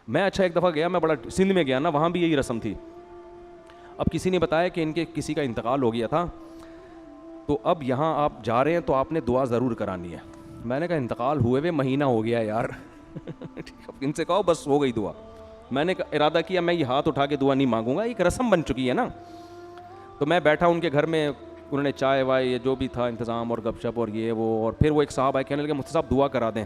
میں اچھا ایک دفعہ گیا, میں بڑا سندھ میں گیا نا, وہاں بھی یہی رسم تھی. اب کسی نے بتایا کہ ان کے کسی کا انتقال ہو گیا تھا, تو اب یہاں آپ جا رہے ہیں تو آپ نے دعا ضرور کرانی ہے. میں نے کہا انتقال ہوئے ہوئے مہینہ ہو گیا یار, ان سے کہو بس ہو گئی دعا. میں نے ارادہ کیا میں یہ ہاتھ اٹھا کے دعا نہیں مانگوں گا, ایک رسم بن چکی ہے نا. تو میں بیٹھا ان کے گھر میں, انہوں نے چائے وائے یہ جو بھی تھا انتظام اور گپ شپ اور یہ وہ, اور پھر وہ ایک صاحب آئے کہنے لگے مفتی صاحب دعا کرا دیں,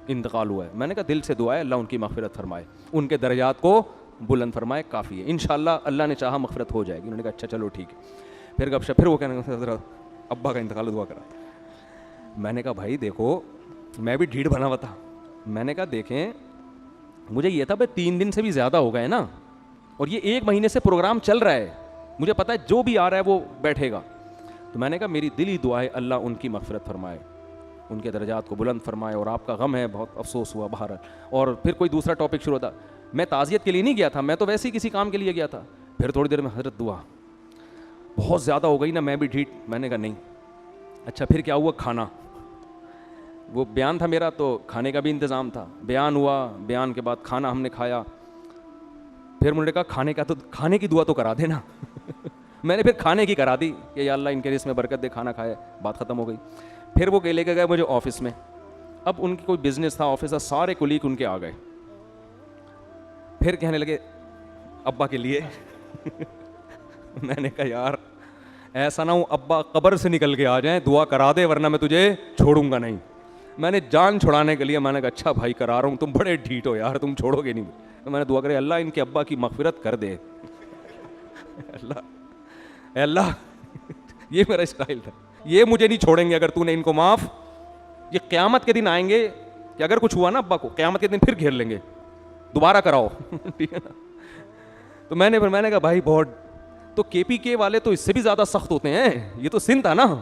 انتقال ہوا ہے. میں نے کہا دل سے دعا ہے, اللہ ان کی مغفرت فرمائے, ان کے درجات کو بلند فرمائے, کافی ہے انشاءاللہ, اللہ نے چاہا مغفرت ہو جائے گی. انہوں نے کہا اچھا چلو ٹھیک ہے. پھر گپ شپ, پھر وہ کہنے لگے ذرا ابا کا انتقال دعا کرا. میں نے کہا بھائی دیکھو, میں بھی ڈھیڑ بنا ہوا تھا. میں نے کہا دیکھیں مجھے یہ تھا بھائی 3 دن سے بھی زیادہ ہو گئے نا, اور یہ 1 مہینے سے پروگرام چل رہا ہے, مجھے پتا ہے جو بھی آ رہا ہے وہ بیٹھے گا. تو میں نے کہا میری دلی دعا ہے اللہ ان کی مغفرت فرمائے, ان کے درجات کو بلند فرمائے, اور آپ کا غم ہے بہت افسوس ہوا بہرحال. اور پھر کوئی دوسرا ٹاپک شروع ہوتا. میں تعزیت کے لیے نہیں گیا تھا, میں تو ویسے ہی کسی کام کے لیے گیا تھا. پھر تھوڑی دیر میں حضرت دعا بہت زیادہ ہو گئی نا, میں بھی ڈھیٹ. میں نے کہا نہیں. اچھا پھر کیا ہوا, کھانا, وہ بیان تھا میرا تو کھانے کا بھی انتظام تھا. بیان ہوا, بیان کے بعد کھانا ہم نے کھایا. پھر مجھے کہا کھانے کی دعا تو کرا دینا. میں نے پھر کھانے کی کرا دی کہ یا اللہ ان کے رزق میں برکت دے, کھانا کھائے, بات ختم ہو گئی. پھر وہ لے کے گئے مجھے آفس میں. اب ان کی کوئی بزنس تھا, آفس تھا, سارے کولیگ ان کے آ گئے. پھر کہنے لگے ابا کے لیے. میں نے کہا یار ایسا نہ ہو ابا قبر سے نکل کے آ جائیں, دعا کرا دے ورنہ میں تجھے چھوڑوں گا نہیں. میں نے جان چھڑانے کے لیے میں نے کہا اچھا بھائی کرا رہا ہوں, تم بڑے ڈھیٹ ہو یار, تم چھوڑو گے نہیں. میں نے دعا کرے اللہ ان کے ابا کی مغفرت کر دے. اللہ یہ میرا اسٹائل تھا, یہ مجھے نہیں چھوڑیں گے اگر تو نے ان کو معاف. یہ قیامت کے دن آئیں گے کہ اگر کچھ ہوا نا ابا کو, قیامت کے دن پھر گھیر لیں گے, دوبارہ کراؤ. ٹھیک ہے نا. تو میں نے کہا بھائی بہت, تو کے پی کے والے تو اس سے بھی زیادہ سخت ہوتے ہیں, یہ تو سندھ تھا نا,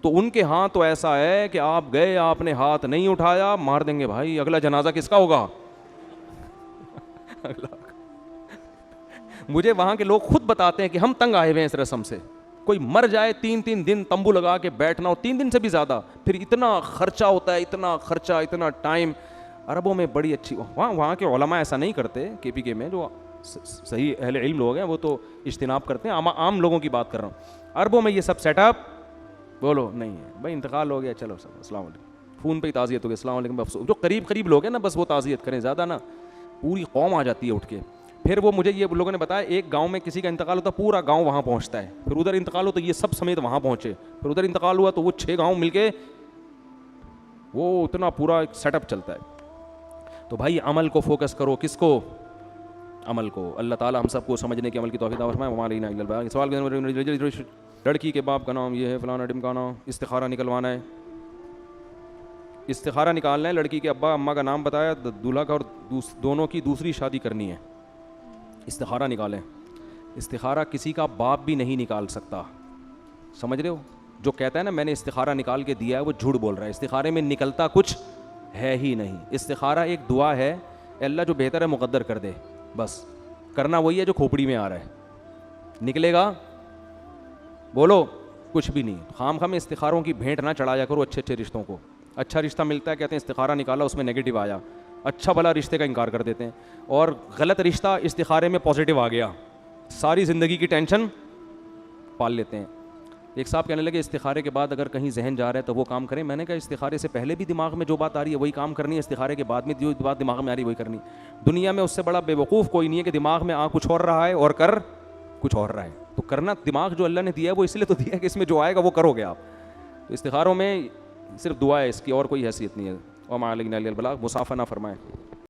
تو ان کے ہاں تو ایسا ہے کہ آپ گئے, آپ نے ہاتھ نہیں اٹھایا, مار دیں گے بھائی, اگلا جنازہ کس کا ہوگا. مجھے وہاں کے لوگ خود بتاتے ہیں کہ ہم تنگ آئے ہوئے ہیں اس رسم سے. کوئی مر جائے 3 دن تمبو لگا کے بیٹھنا, اور 3 دن سے بھی زیادہ, پھر اتنا خرچہ ہوتا ہے, اتنا خرچہ, اتنا ٹائم. عربوں میں بڑی اچھی, وہاں کے علماء ایسا نہیں کرتے. کے پی کے میں جو صحیح اہل علم لوگ ہیں وہ تو اجتناب کرتے ہیں, عام لوگوں کی بات کر رہا ہوں. عربوں میں یہ سب سیٹ اپ بولو نہیں ہے بھائی, انتقال ہو گیا چلو سب السلام علیکم, فون پہ ہی تعزیت ہو گئی, السلام علیکم. جو قریب لوگ ہیں نا بس وہ تعزیت کریں, زیادہ نا پوری قوم آ جاتی ہے اٹھ کے. پھر وہ مجھے یہ لوگوں نے بتایا ایک گاؤں میں کسی کا انتقال ہوتا پورا گاؤں وہاں پہنچتا ہے, پھر ادھر انتقال ہو تو یہ سب سمیت وہاں پہنچے, پھر ادھر انتقال ہوا تو وہ 6 گاؤں مل کے, وہ اتنا پورا ایک سیٹ اپ چلتا ہے. تو بھائی عمل کو فوکس کرو, کس کو, عمل کو. اللہ تعالیٰ ہم سب کو سمجھنے کے عمل کی توفیق عطا فرمائے. وما علینا الا البلاغ. سوال, لڑکی کے باپ کا نام یہ ہے فلانا ڈمکانا, استخارہ نکلوانا ہے. استخارہ نکالنا ہے, لڑکی کے ابا اماں کا نام بتایا, دولہا کا, اور دونوں کی دوسری شادی کرنی ہے. استخارہ نکالیں. استخارہ کسی کا باپ بھی نہیں نکال سکتا, سمجھ رہے ہو. جو کہتا ہے نا میں نے استخارہ نکال کے دیا ہے وہ جھوٹ بول رہا ہے. استخارے میں نکلتا کچھ ہے ہی نہیں. استخارہ ایک دعا ہے, اللہ جو بہتر ہے مقدر کر دے, بس کرنا وہی ہے جو کھوپڑی میں آ رہا ہے. نکلے گا بولو کچھ بھی نہیں. خام خام استخاروں کی بھینٹ نہ چڑھایا کرو اچھے رشتوں کو. اچھا رشتہ ملتا ہے کہتے ہیں استخارہ نکالا اس میں نیگیٹو آیا, اچھا بھلا رشتے کا انکار کر دیتے ہیں. اور غلط رشتہ استخارے میں پازیٹیو آ گیا, ساری زندگی کی ٹینشن پال لیتے ہیں. ایک صاحب کہنے لگے استخارے کے بعد اگر کہیں ذہن جا رہا ہے تو وہ کام کریں. میں نے کہا استخارے سے پہلے بھی دماغ میں جو بات آ رہی ہے وہی کام کرنی ہے, استخارے کے بعد میں جو بات دماغ میں آ رہی ہے وہی کرنی. دنیا میں اس سے بڑا بے وقوف کوئی نہیں ہے کہ دماغ میں آ کچھ اور رہا ہے اور کر کچھ اور رہا ہے. تو کرنا دماغ جو اللہ نے دیا ہے وہ اس لیے تو دیا ہے کہ اس میں جو آئے گا وہ کرو گے آپ. تو استخاروں میں صرف دعا ہے اس کی, اور کوئی حیثیت نہیں ہے. وما علینا الا البلاغ. مسافہ نہ فرمائیں.